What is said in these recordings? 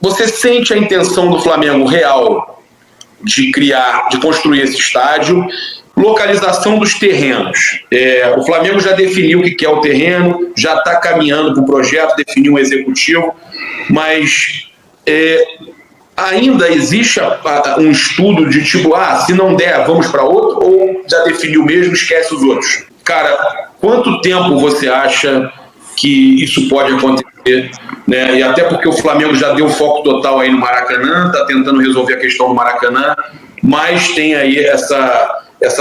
Você sente a intenção do Flamengo real de construir esse estádio? Localização dos terrenos. O Flamengo já definiu o que é o terreno, já está caminhando para o projeto, definiu um executivo, mas ainda existe um estudo de tipo, se não der, vamos para outro, ou já definiu mesmo, esquece os outros? Cara, quanto tempo você acha que isso pode acontecer? Né? E até porque o Flamengo já deu foco total aí no Maracanã, está tentando resolver a questão do Maracanã, mas tem aí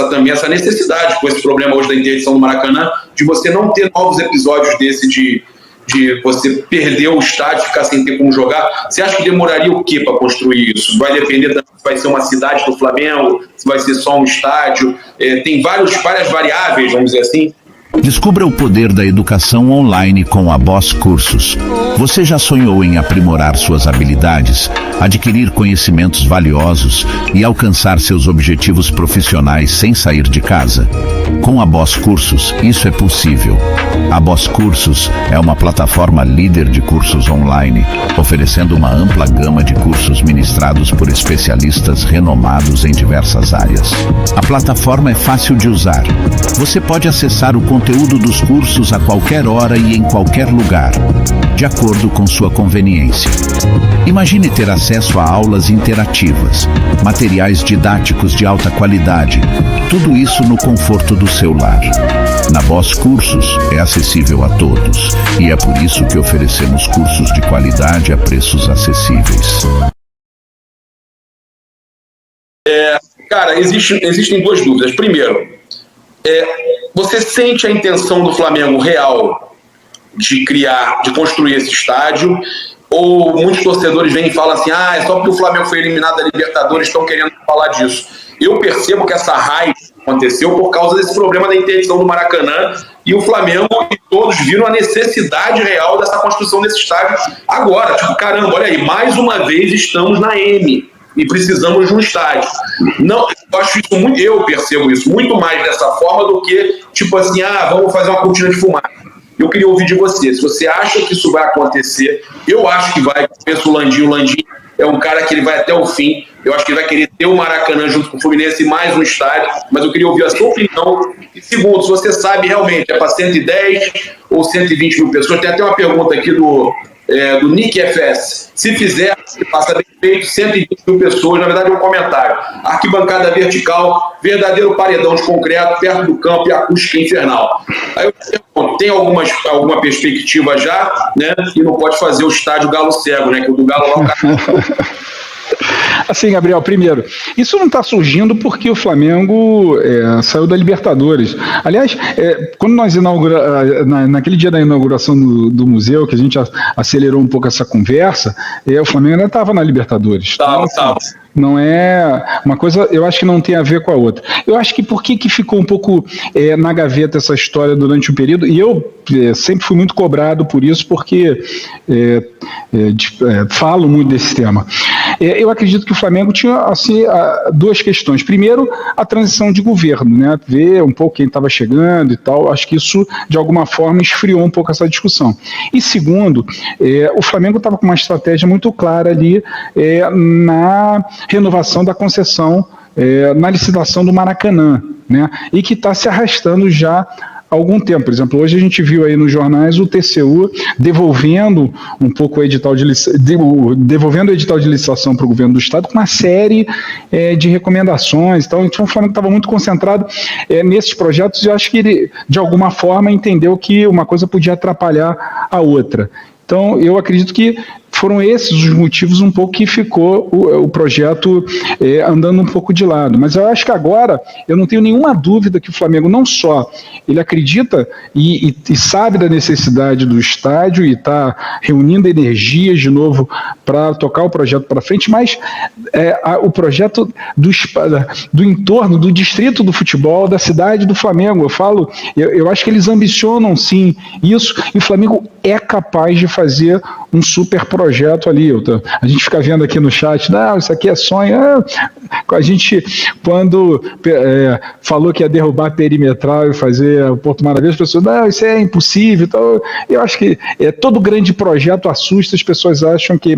também essa necessidade, com esse problema hoje da interdição do Maracanã, de você não ter novos episódios desse de você perder o estádio, ficar sem ter como jogar. Você acha que demoraria o quê para construir isso? Vai depender se vai ser uma cidade do Flamengo, se vai ser só um estádio. Tem várias variáveis, vamos dizer assim. Descubra o poder da educação online com a Boss Cursos. Você já sonhou em aprimorar suas habilidades, adquirir conhecimentos valiosos e alcançar seus objetivos profissionais sem sair de casa? Com a Boss Cursos, isso é possível. A Boss Cursos é uma plataforma líder de cursos online, oferecendo uma ampla gama de cursos ministrados por especialistas renomados em diversas áreas. A plataforma é fácil de usar. Você pode acessar o conteúdo dos cursos a qualquer hora e em qualquer lugar, de acordo com sua conveniência. Imagine ter acesso a aulas interativas, materiais didáticos de alta qualidade, tudo isso no conforto do seu lar. Na Boss Cursos é acessível a todos, e é por isso que oferecemos cursos de qualidade a preços acessíveis. Cara, existem duas dúvidas. Primeiro, você sente a intenção do Flamengo real de construir esse estádio? Ou muitos torcedores vêm e falam assim, é só porque o Flamengo foi eliminado da Libertadores, estão querendo falar disso? Eu percebo que essa raiva aconteceu por causa desse problema da interdição do Maracanã, e o Flamengo e todos viram a necessidade real dessa construção desse estádio agora. Caramba, olha aí, mais uma vez estamos na M e precisamos de um estádio. Não, eu percebo isso muito mais dessa forma do que, tipo assim, vamos fazer uma cortina de fumaça. Eu queria ouvir de você, se você acha que isso vai acontecer. Eu acho que vai. Penso o Landinho é um cara que ele vai até o fim. Eu acho que ele vai querer ter o Maracanã junto com o Fluminense e mais um estádio, mas eu queria ouvir a sua opinião. E segundo, se você sabe realmente, é para 110 ou 120 mil pessoas. Tem até uma pergunta aqui do Nick FS. Se fizer, passa bem feito, 120 mil pessoas, na verdade é um comentário. Arquibancada vertical, verdadeiro paredão de concreto, perto do campo e acústica infernal. Aí eu pergunto, tem alguma perspectiva já, né? E não pode fazer o estádio Galo Cego, né? Que o do Galo lá... Assim, Gabriel, primeiro, isso não está surgindo porque o Flamengo saiu da Libertadores. Aliás, quando nós naquele dia da inauguração do museu, que a gente acelerou um pouco essa conversa, o Flamengo ainda estava na Libertadores. Tá. Não é uma coisa, eu acho que não tem a ver com a outra. Eu acho que por que ficou um pouco na gaveta essa história durante o período, e eu sempre fui muito cobrado por isso, porque falo muito desse tema. Eu acredito que o Flamengo tinha assim, duas questões. Primeiro, a transição de governo, né? Ver um pouco quem estava chegando e tal. Acho que isso, de alguma forma, esfriou um pouco essa discussão. E segundo, o Flamengo estava com uma estratégia muito clara ali na renovação da concessão, na licitação do Maracanã, né? E que está se arrastando já há algum tempo. Por exemplo, hoje a gente viu aí nos jornais o TCU devolvendo um pouco o edital de licitação para o governo do Estado com uma série de recomendações. Então o Flamengo estava muito concentrado nesses projetos, e eu acho que ele, de alguma forma, entendeu que uma coisa podia atrapalhar a outra. Então, eu acredito que foram esses os motivos um pouco que ficou o projeto andando um pouco de lado. Mas eu acho que agora, eu não tenho nenhuma dúvida que o Flamengo não só ele acredita e sabe da necessidade do estádio e está reunindo energias de novo para tocar o projeto para frente, mas o projeto do entorno, do distrito do futebol, da cidade do Flamengo. Eu acho que eles ambicionam sim isso, e o Flamengo é capaz de fazer um super projeto ali. A gente fica vendo aqui no chat, não, isso aqui é sonho. A gente, quando falou que ia derrubar a perimetral e fazer o Porto Maravilha, as pessoas, não, isso é impossível. Então, eu acho que todo grande projeto assusta, as pessoas acham que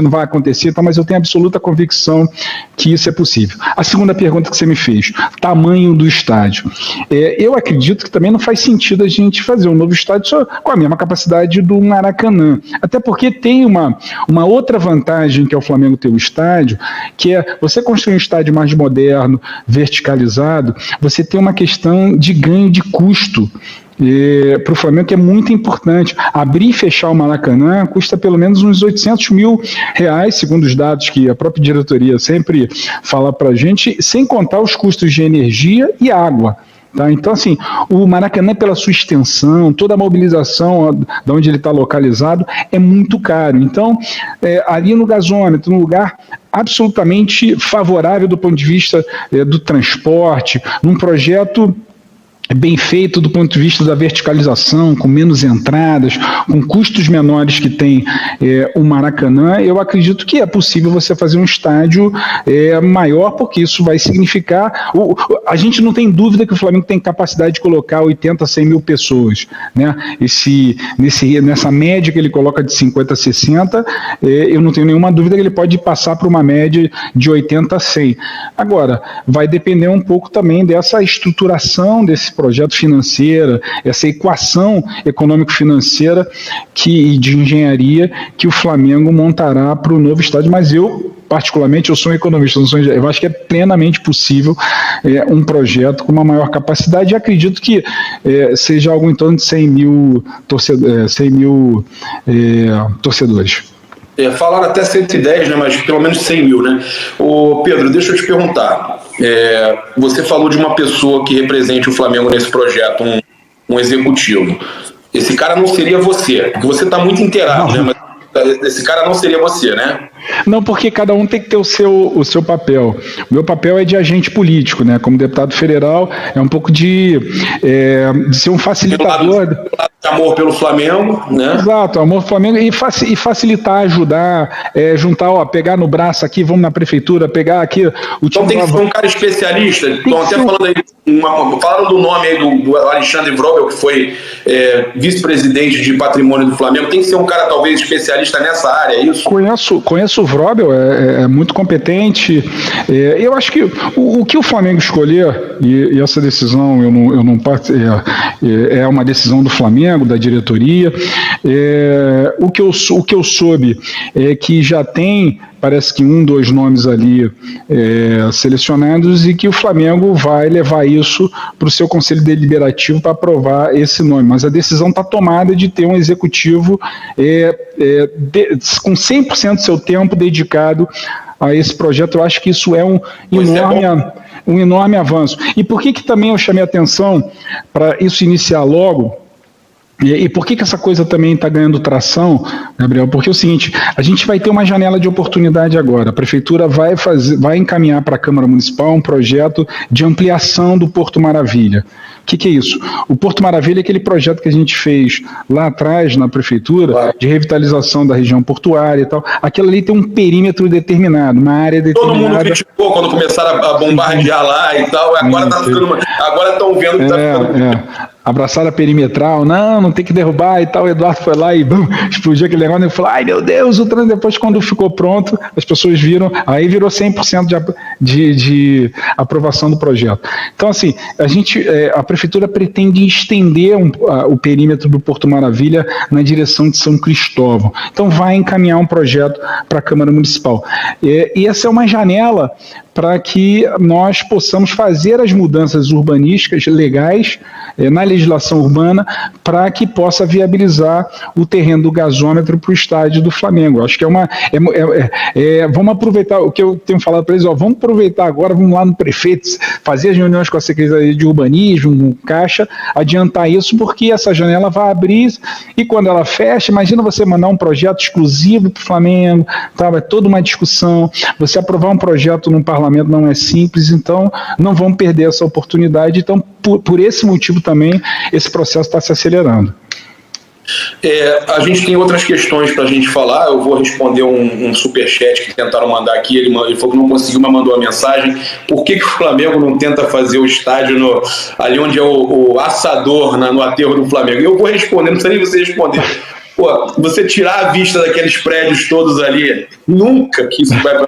não vai acontecer, então, mas eu tenho absoluta convicção que isso é possível. A segunda pergunta que você me fez, tamanho do estádio. Eu acredito que também não faz sentido a gente fazer um novo estádio só com a mesma capacidade do Maracanã. Até porque tem uma outra vantagem que é o Flamengo ter o estádio, que é você construir um estádio mais moderno, verticalizado, você tem uma questão de ganho de custo para o Flamengo, que é muito importante. Abrir e fechar o Maracanã custa pelo menos uns R$800 mil, segundo os dados que a própria diretoria sempre fala para a gente, sem contar os custos de energia e água. Tá? Então, assim, o Maracanã, pela sua extensão, toda a mobilização de onde ele está localizado, é muito caro. Então, ali no gasômetro, num lugar absolutamente favorável do ponto de vista do transporte, num projeto bem feito do ponto de vista da verticalização, com menos entradas, com custos menores que tem o Maracanã, eu acredito que é possível você fazer um estádio maior, porque isso vai significar... A gente não tem dúvida que o Flamengo tem capacidade de colocar 80, 100 mil pessoas, né? Nessa média que ele coloca de 50 a 60, eu não tenho nenhuma dúvida que ele pode passar para uma média de 80 a 100. Agora, vai depender um pouco também dessa estruturação desse projeto financeiro, essa equação econômico-financeira e de engenharia que o Flamengo montará para o novo estádio, mas particularmente, eu sou um economista, eu acho que é plenamente possível um projeto com uma maior capacidade e acredito que seja algo em torno de 100 mil torcedores. Falaram até 110, né, mas pelo menos 100 mil, né? Ô Pedro, deixa eu te perguntar. Você falou de uma pessoa que represente o Flamengo nesse projeto, um executivo. Esse cara não seria você, porque você está muito inteirado, né? Mas esse cara não seria você, né? Não, porque cada um tem que ter o seu papel. O meu papel é de agente político, né? Como deputado federal, é um pouco de ser um facilitador. De amor pelo Flamengo, né? Exato, amor pelo Flamengo e facilitar, ajudar, juntar, pegar no braço aqui, vamos na prefeitura, pegar aqui o Então tem que ser um cara especialista. Estão até falando aí, falaram do nome aí do Alexandre Vrobel, que foi vice-presidente de patrimônio do Flamengo. Tem que ser um cara talvez especialista nessa área, é isso? Conheço o Vrobel, é muito competente. Eu acho que o que o Flamengo escolher, e essa decisão é uma decisão do Flamengo, da diretoria, o que eu soube é que já tem, parece que 2 nomes ali selecionados e que o Flamengo vai levar isso para o seu conselho deliberativo para aprovar esse nome, mas a decisão está tomada de ter um executivo com 100% do seu tempo dedicado a esse projeto. Eu acho que isso é um enorme avanço. E por que também eu chamei a atenção para isso iniciar logo? E por que essa coisa também está ganhando tração, Gabriel? Porque é o seguinte, a gente vai ter uma janela de oportunidade agora. A Prefeitura vai encaminhar para a Câmara Municipal um projeto de ampliação do Porto Maravilha. O que é isso? O Porto Maravilha é aquele projeto que a gente fez lá atrás na Prefeitura, de revitalização da região portuária e tal. Aquilo ali tem um perímetro determinado, uma área determinada. Todo mundo criticou quando começaram a bombardear lá e tal. Agora estão vendo que está ficando... Abraçada perimetral, não tem que derrubar e tal. O Eduardo foi lá e explodiu aquele negócio e falou, ai meu Deus, depois quando ficou pronto, as pessoas viram, aí virou 100% de aprovação do projeto. Então assim, a Prefeitura pretende estender o perímetro do Porto Maravilha na direção de São Cristóvão. Então vai encaminhar um projeto para a Câmara Municipal. E essa é uma janela para que nós possamos fazer as mudanças urbanísticas legais na legislação urbana para que possa viabilizar o terreno do gasômetro para o estádio do Flamengo. Acho que vamos aproveitar o que eu tenho falado para eles, vamos aproveitar agora, vamos lá no prefeito, fazer as reuniões com a Secretaria de Urbanismo, com Caixa, adiantar isso, porque essa janela vai abrir e quando ela fecha, imagina você mandar um projeto exclusivo para o Flamengo, é toda uma discussão, você aprovar um projeto no parlamento não é simples, então não vamos perder essa oportunidade. Então, por esse motivo também, esse processo está se acelerando. A gente tem outras questões para a gente falar. Eu vou responder um superchat que tentaram mandar aqui. Ele falou que não conseguiu, mas mandou uma mensagem. Por que o Flamengo não tenta fazer o estádio ali onde é o assador, no aterro do Flamengo? Eu vou responder, não precisa nem você responder. Pô, você tirar a vista daqueles prédios todos ali, nunca que isso vai...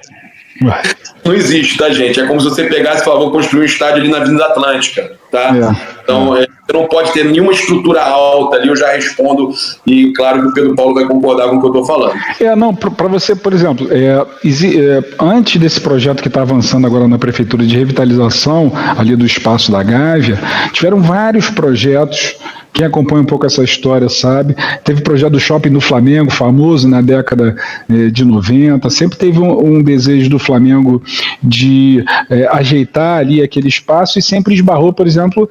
Não existe, tá, gente? É como se você pegasse e falasse, vou construir um estádio ali na Avenida Atlântica, tá? Então, você não pode ter nenhuma estrutura alta ali, eu já respondo, e claro que o Pedro Paulo vai concordar com o que eu estou falando. Não, para você, por exemplo, antes desse projeto que está avançando agora na Prefeitura de revitalização ali do Espaço da Gávea, tiveram vários projetos. Quem acompanha um pouco essa história sabe. Teve o projeto do Shopping do Flamengo, famoso na década de 90. Sempre teve um desejo do Flamengo de ajeitar ali aquele espaço e sempre esbarrou, por exemplo,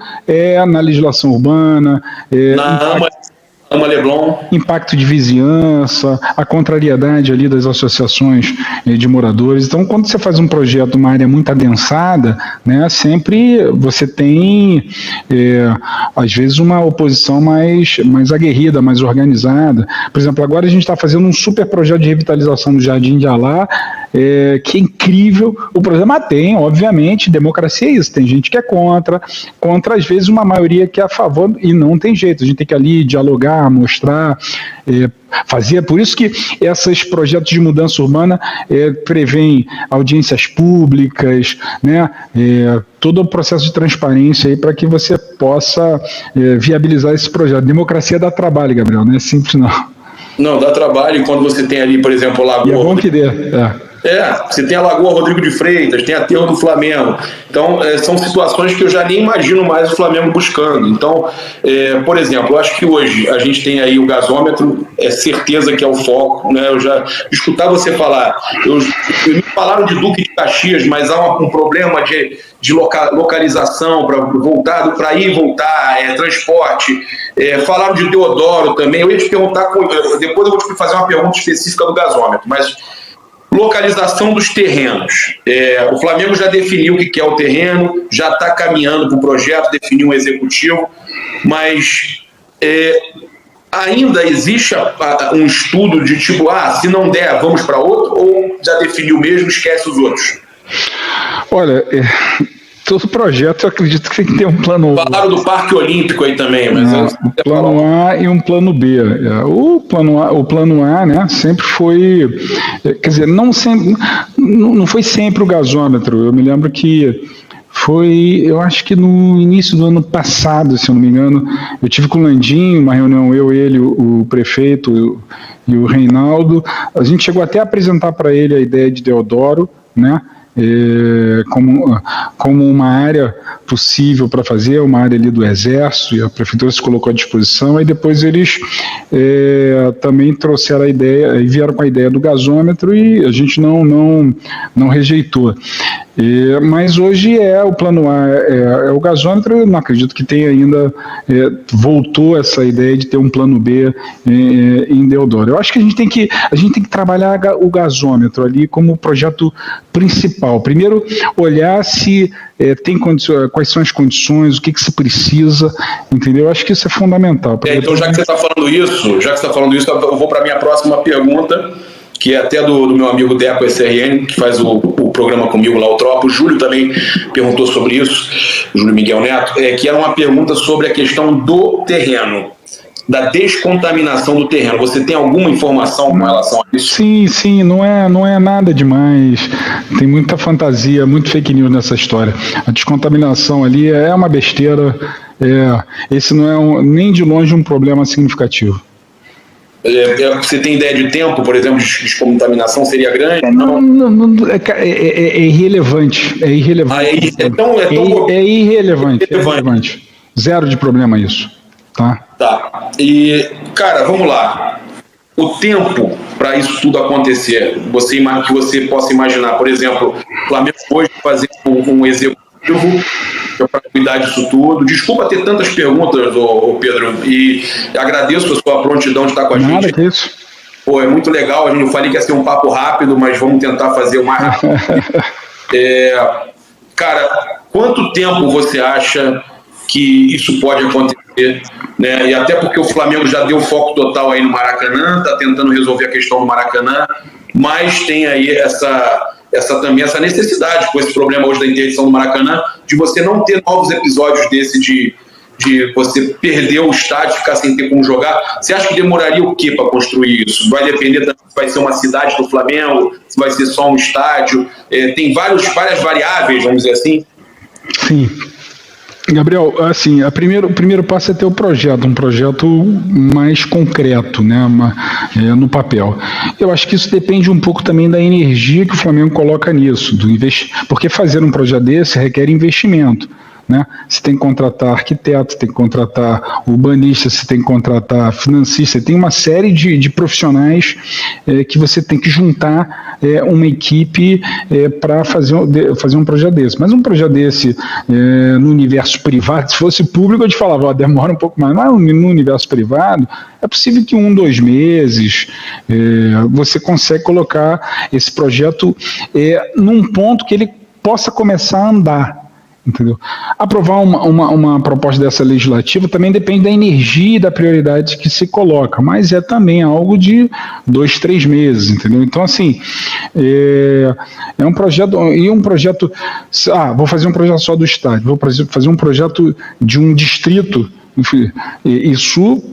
na legislação urbana. Leblon. Impacto de vizinhança, a contrariedade ali das associações de moradores. Então, quando você faz um projeto numa área muito adensada, né, sempre você tem, às vezes, uma oposição mais aguerrida, mais organizada. Por exemplo, agora a gente está fazendo um super projeto de revitalização do Jardim de Alá, que é incrível. O problema tem, obviamente, democracia é isso, tem gente que é contra, às vezes uma maioria que é a favor, e não tem jeito, a gente tem que ali dialogar, mostrar, fazer. Por isso que esses projetos de mudança urbana prevêem audiências públicas, né, todo o processo de transparência aí para que você possa viabilizar esse projeto. Democracia dá trabalho, Gabriel, não é simples não. Não, dá trabalho, e quando você tem ali, por exemplo, Lagoa... E é bom que dê, você tem a Lagoa Rodrigo de Freitas, tem a Aterro do Flamengo. Então, são situações que eu já nem imagino mais o Flamengo buscando. Então, por exemplo, eu acho que hoje a gente tem aí o gasômetro, é certeza que é o foco, né? Eu já escutar você falar, me falaram de Duque de Caxias, mas há um problema de localização para ir e voltar, transporte. Falaram de Deodoro também. Eu ia te perguntar, depois eu vou te fazer uma pergunta específica do gasômetro, mas localização dos terrenos. O Flamengo já definiu o que é o terreno, já está caminhando para o projeto, definiu um executivo, mas ainda existe um estudo de tipo, se não der, vamos para outro, ou já definiu mesmo, esquece os outros? Olha, todo projeto eu acredito que tem que ter um plano... Falaram do Parque Olímpico aí também, mas... um plano A e um plano B. O plano A, né, sempre foi... Quer dizer, não foi sempre o gasômetro. Eu me lembro que eu acho que no início do ano passado, se eu não me engano, eu tive com o Landim, uma reunião, ele, o prefeito e o Reinaldo. A gente chegou até a apresentar para ele a ideia de Deodoro, né, como uma área possível para fazer, uma área ali do Exército, e a Prefeitura se colocou à disposição, e depois eles também trouxeram a ideia, e vieram com a ideia do gasômetro, e a gente não rejeitou. Mas hoje o plano A é o gasômetro. Eu não acredito que tenha ainda voltou essa ideia de ter um plano B em Deodoro. Eu acho que a gente tem que trabalhar o gasômetro ali como projeto principal. Primeiro, olhar se tem condições, quais são as condições, o que se precisa, entendeu? Eu acho que isso é fundamental. Então, já que você está falando isso, eu vou para a minha próxima pergunta, que é até do meu amigo Deco SRN, que faz o programa comigo lá, o Tropa. O Júlio também perguntou sobre isso, o Júlio Miguel Neto, que era uma pergunta sobre a questão do terreno, da descontaminação do terreno. Você tem alguma informação com relação a isso? Sim, não é nada demais. Tem muita fantasia, muito fake news nessa história. A descontaminação ali é uma besteira. Esse não é nem de longe um problema significativo. Você tem ideia de tempo, por exemplo, de descontaminação seria grande? É irrelevante. É irrelevante. É irrelevante. Zero de problema isso. Tá. E, cara, vamos lá. O tempo para isso tudo acontecer, que você possa imaginar, por exemplo, o Flamengo hoje fazer um executivo para cuidar disso tudo. Desculpa ter tantas perguntas, Pedro, e agradeço a sua prontidão de estar com a gente. Nada que isso. É muito legal. Eu falei que ia ser um papo rápido, mas vamos tentar fazer o mais rápido. Cara, quanto tempo você acha que isso pode acontecer? né? E até porque o Flamengo já deu foco total aí no Maracanã, está tentando resolver a questão do Maracanã, mas tem aí também essa necessidade, com esse problema hoje da interdição do Maracanã, de você não ter novos episódios desse de você perder o estádio, ficar sem ter como jogar. Você acha que demoraria o quê para construir isso? Vai depender se vai ser uma cidade do Flamengo, se vai ser só um estádio. Tem várias variáveis, vamos dizer assim. Sim. Gabriel, assim, o primeiro passo é ter um projeto mais concreto, né, no papel. Eu acho que isso depende um pouco também da energia que o Flamengo coloca nisso, porque fazer um projeto desse requer investimento. Né? Você tem que contratar arquiteto, tem que contratar urbanista, você tem que contratar financista, tem uma série de profissionais que você tem que juntar uma equipe para fazer um projeto desse. Mas um projeto desse no universo privado, se fosse público eu te falava, demora um pouco mais, mas no universo privado é possível que 1-2 meses você consegue colocar esse projeto num ponto que ele possa começar a andar. Entendeu? Aprovar uma proposta dessa legislativa também depende da energia e da prioridade que se coloca, mas é também algo de 2-3 meses, entendeu? Então, assim, é um projeto, vou fazer um projeto só do estádio, vou fazer um projeto de um distrito, enfim, isso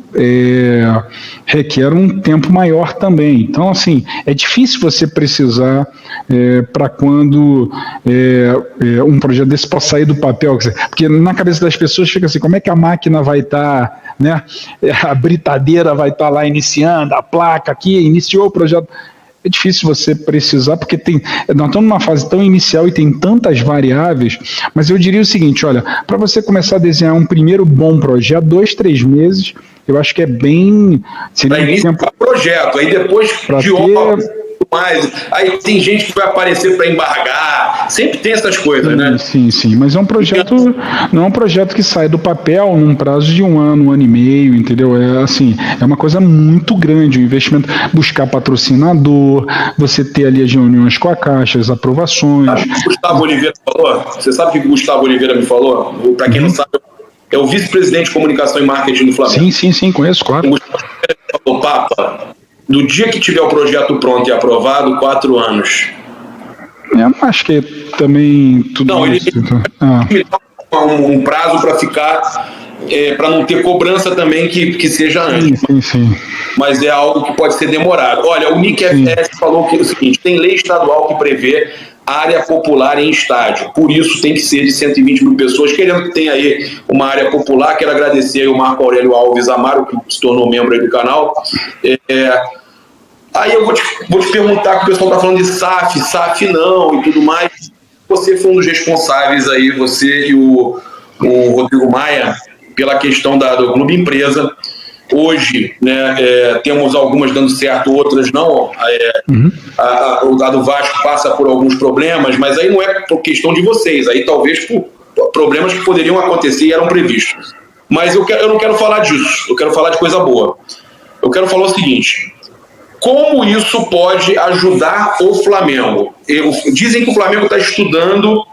requer um tempo maior também. Então, assim, é difícil você precisar para quando um projeto desse possa sair do papel, porque na cabeça das pessoas fica assim, como é que a máquina vai estar, né? A britadeira vai estar lá iniciando, a placa aqui, iniciou o projeto. É difícil você precisar, porque nós estamos numa fase tão inicial e tem tantas variáveis, mas eu diria o seguinte, olha, para você começar a desenhar um primeiro bom projeto, 2-3 meses, eu acho que seria um tempo projeto, aí depois de mais, aí tem gente que vai aparecer para embargar, sempre tem essas coisas, né? Sim, mas é um projeto, não é um projeto que sai do papel num prazo de 1 ano e meio, entendeu? É uma coisa muito grande, o investimento, buscar patrocinador, você ter ali as reuniões com a Caixa, as aprovações. Sabe o que o Gustavo Oliveira falou? Você sabe o que o Gustavo Oliveira me falou? Para quem não sabe, é o vice-presidente de comunicação e marketing do Flamengo. Sim, conheço, claro. O Gustavo Oliveira falou, Papa, no dia que tiver o projeto pronto e aprovado, 4 anos. Acho que também tudo não, isso. Ele dá um prazo para ficar, para não ter cobrança também que seja antes. Sim. Mas é algo que pode ser demorado. Olha, o Nick FS falou que é o seguinte, tem lei estadual que prevê área popular em estádio, por isso tem que ser de 120 mil pessoas, querendo que tenha aí uma área popular. Quero agradecer aí o Marco Aurélio Alves Amaro, que se tornou membro aí do canal. Aí eu vou te perguntar, que o pessoal está falando de SAF não e tudo mais. Você foi um dos responsáveis aí, você e o Rodrigo Maia, pela questão do Clube Empresa. Hoje, né, temos algumas dando certo, outras não. A do Vasco passa por alguns problemas, mas aí não é por questão de vocês, aí talvez por problemas que poderiam acontecer e eram previstos. Mas eu não quero falar disso, eu quero falar de coisa boa. Eu quero falar o seguinte: como isso pode ajudar o Flamengo? Dizem que o Flamengo está estudando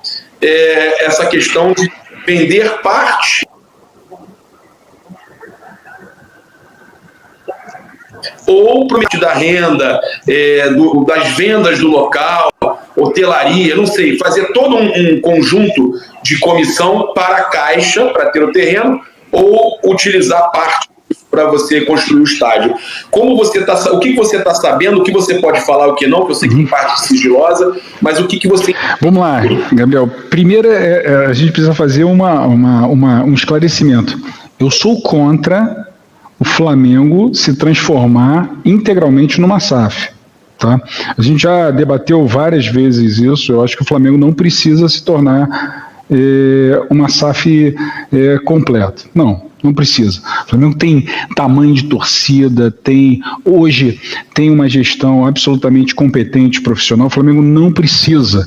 essa questão de vender parte ou prometer da renda, das vendas do local, hotelaria, não sei, fazer todo um conjunto de comissão para a Caixa, para ter o terreno, ou utilizar parte para você construir o estádio. O que você está sabendo, o que você pode falar, o que não, que eu sei que tem parte sigilosa, mas o que você... Vamos lá, Gabriel. Primeiro, a gente precisa fazer um esclarecimento. Eu sou contra o Flamengo se transformar integralmente numa SAF. Tá? A gente já debateu várias vezes isso. Eu acho que o Flamengo não precisa se tornar uma SAF completa. Não precisa. O Flamengo tem tamanho de torcida, hoje tem uma gestão absolutamente competente, profissional. O Flamengo não precisa.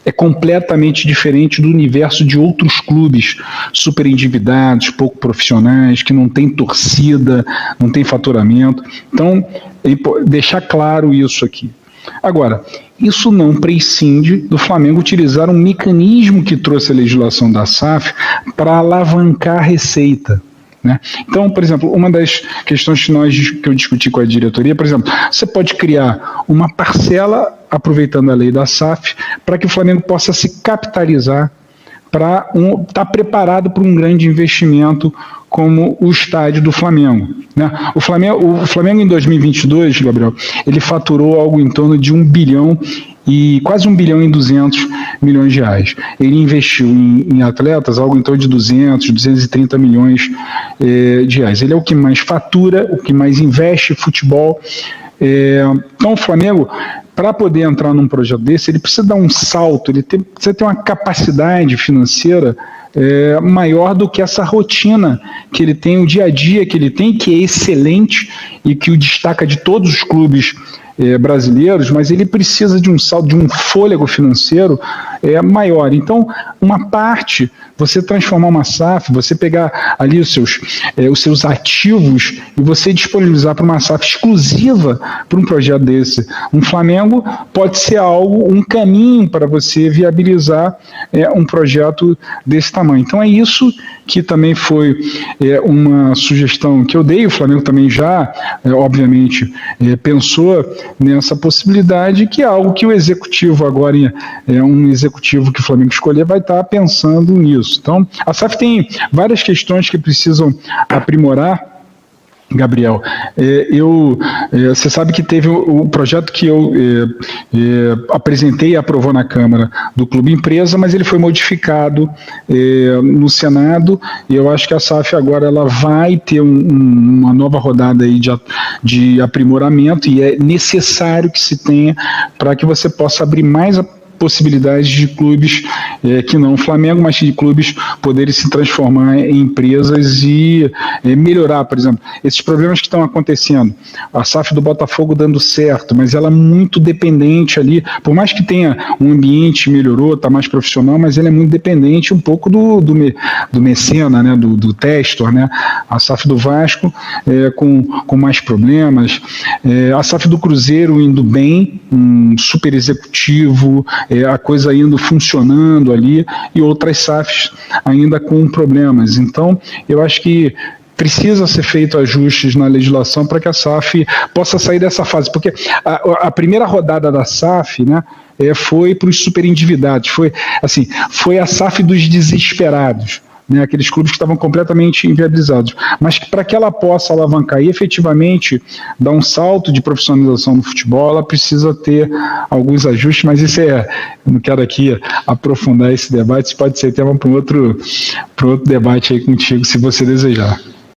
É completamente diferente do universo de outros clubes super endividados, pouco profissionais, que não tem torcida, não tem faturamento. Então, deixar claro isso aqui. Agora, isso não prescinde do Flamengo utilizar um mecanismo que trouxe a legislação da SAF para alavancar a receita. né? Então, por exemplo, uma das questões que eu discuti com a diretoria, por exemplo, você pode criar uma parcela, aproveitando a lei da SAF, para que o Flamengo possa se capitalizar para estar preparado para um grande investimento como o estádio do Flamengo, né? O Flamengo em 2022, Gabriel, ele faturou algo em torno de 1 bilhão e quase 1 bilhão e 200 milhões de reais. Ele investiu em atletas algo em torno de 230 milhões de reais. Ele é o que mais fatura, o que mais investe em futebol. Então o Flamengo, para poder entrar num projeto desse, ele precisa dar um salto, ele precisa ter uma capacidade financeira maior do que essa rotina que ele tem, o dia a dia que ele tem, que é excelente e que o destaca de todos os clubes brasileiros, mas ele precisa de um salto, de um fôlego financeiro maior. Então, uma parte, você transformar uma SAF, você pegar ali os seus ativos e você disponibilizar para uma SAF exclusiva para um projeto desse. Um Flamengo pode ser um caminho para você viabilizar um projeto desse tamanho. Então, é isso que também foi uma sugestão que eu dei. O Flamengo também já, obviamente, pensou nessa possibilidade, que é algo que o executivo agora, um executivo que o Flamengo escolher, vai estar pensando nisso. Então, a SAF tem várias questões que precisam aprimorar, Gabriel. Você sabe que teve o projeto que eu apresentei e aprovou na Câmara do Clube Empresa, mas ele foi modificado no Senado, e eu acho que a SAF agora ela vai ter uma nova rodada aí de aprimoramento, e é necessário que se tenha para que você possa abrir mais possibilidades de clubes que não o Flamengo, mas de clubes poderem se transformar em empresas e melhorar, por exemplo, esses problemas que estão acontecendo. A SAF do Botafogo dando certo, mas ela é muito dependente ali, por mais que tenha um ambiente melhorou, está mais profissional, mas ele é muito dependente um pouco do Mecena, né, do Testor, né? A SAF do Vasco com mais problemas, a SAF do Cruzeiro indo bem, um super executivo, a coisa indo funcionando ali, e outras SAFs ainda com problemas. Então, eu acho que precisa ser feito ajustes na legislação para que a SAF possa sair dessa fase, porque a primeira rodada da SAF, né, foi para os superendividados, foi a SAF dos desesperados, né, aqueles clubes que estavam completamente inviabilizados, mas para que ela possa alavancar e efetivamente dar um salto de profissionalização no futebol, ela precisa ter alguns ajustes, mas isso eu não quero aqui aprofundar esse debate, isso pode ser tema para um outro debate aí contigo, se você desejar.